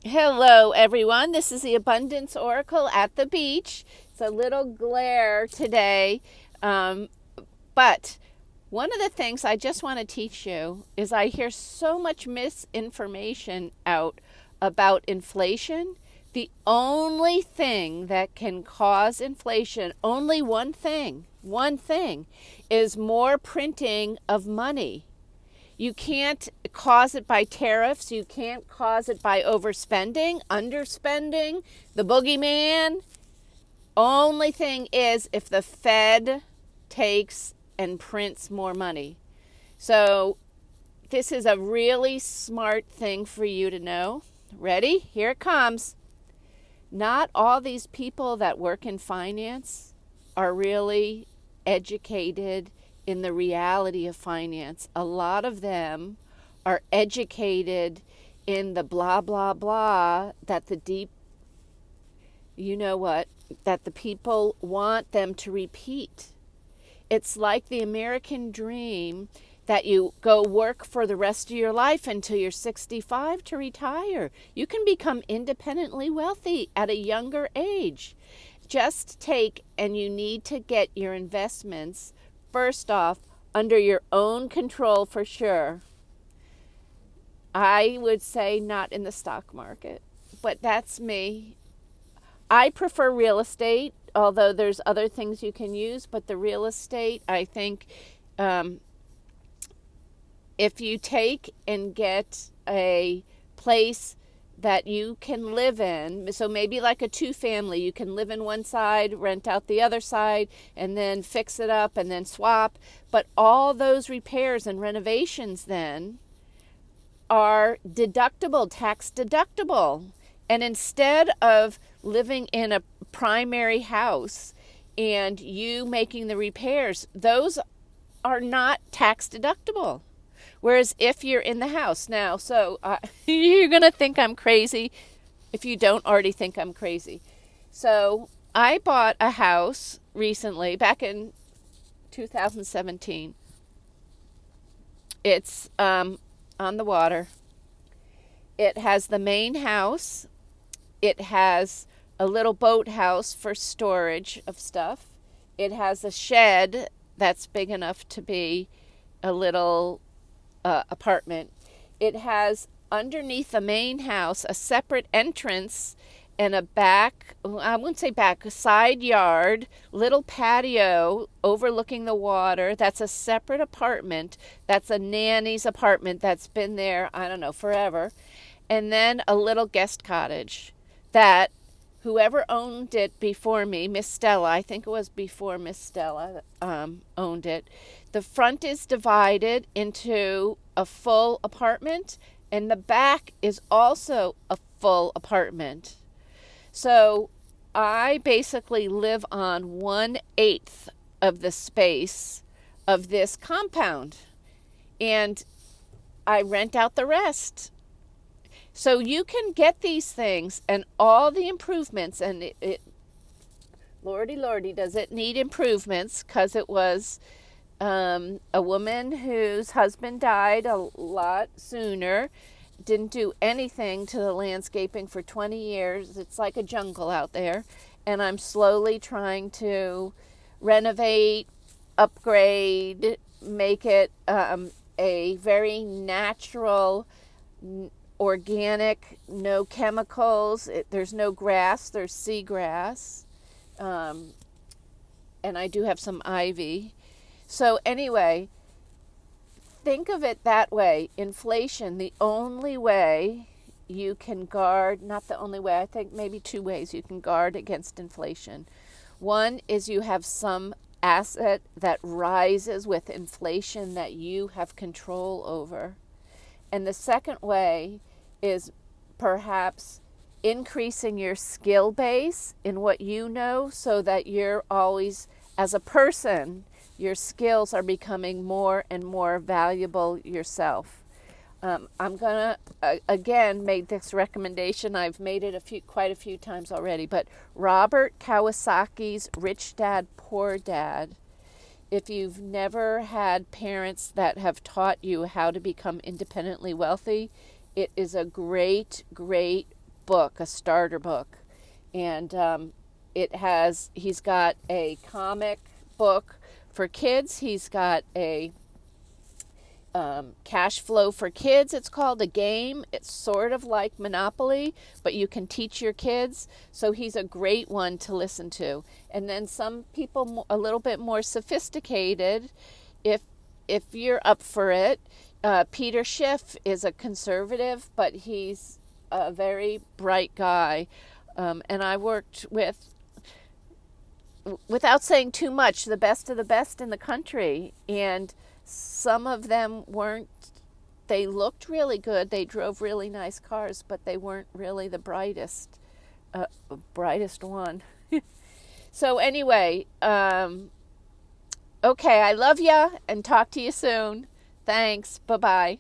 Hello, everyone. This is the Abundance Oracle at the beach. It's a little glare today, um, but one of the things I just want to teach you is I hear so much misinformation out about inflation. The only thing that can cause inflation, only one thing, is more printing of money. You can't cause it by tariffs. You can't cause it by overspending, underspending, the boogeyman. Only thing is if the Fed takes and prints more money. So, this is a really smart thing for you to know. Ready? Here it comes. Not all these people that work in finance are really educated in the reality of finance. A lot of them are educated in the blah, blah, blah that the deep, you know what, that the people want them to repeat. It's like the American dream that you go work for the rest of your life until you're 65 to retire. You can become independently wealthy at a younger age. Just take and you need to get your investments, first off, under your own control for sure. I would say not in the stock market, but that's me. I prefer real estate, although there's other things you can use, but the real estate, I think, um, if you take and get a place that you can live in, so maybe like a two family, you can live in one side, rent out the other side, and then fix it up and then swap. But all those repairs and renovations then are deductible, tax deductible. And instead of living in a primary house and you making the repairs, those are not tax deductible. Whereas if you're in the house now, so you're going to think I'm crazy if you don't already think I'm crazy. So I bought a house recently, back in 2017. It's on the water. It has the main house. It has a little boathouse for storage of stuff. It has a shed that's big enough to be a little apartment. It has underneath the main house a separate entrance and a back, I wouldn't say back, a side yard, little patio overlooking the water. That's a separate apartment. That's a nanny's apartment that's been there, I don't know, forever. And then a little guest cottage that whoever owned it before me, Miss Stella, I think it was before Miss Stella owned it. The front is divided into a full apartment, and the back is also a full apartment. So I basically live on 1/8 of the space of this compound, and I rent out the rest. So you can get these things and all the improvements, and Lordy, Lordy, does it need improvements? Because it was a woman whose husband died a lot sooner, didn't do anything to the landscaping for 20 years. It's like a jungle out there. And I'm slowly trying to renovate, upgrade, make it a very natural, organic, no chemicals. There's no grass, there's seagrass. And I do have some ivy. So, anyway, think of it that way. Inflation, the only way you can guard, not the only way, I think maybe two ways you can guard against inflation. One is you have some asset that rises with inflation that you have control over. And the second way is perhaps increasing your skill base in what you know so that you're always, as a person, your skills are becoming more and more valuable yourself. I'm going to, again, make this recommendation. I've made it quite a few times already, but Robert Kiyosaki's Rich Dad, Poor Dad. If you've never had parents that have taught you how to become independently wealthy, it is a great, great book, a starter book. And he's got a comic book for kids. He's got a Cash Flow for Kids, it's called, a game. It's sort of like Monopoly, but you can teach your kids. So he's a great one to listen to. And then some people a little bit more sophisticated, if you're up for it, Peter Schiff is a conservative, but he's a very bright guy. And I worked with, without saying too much, the best of the best in the country. And some of them weren't, they looked really good. They drove really nice cars, but they weren't really the brightest one. So anyway, okay, I love ya and talk to you soon. Thanks. Bye-bye.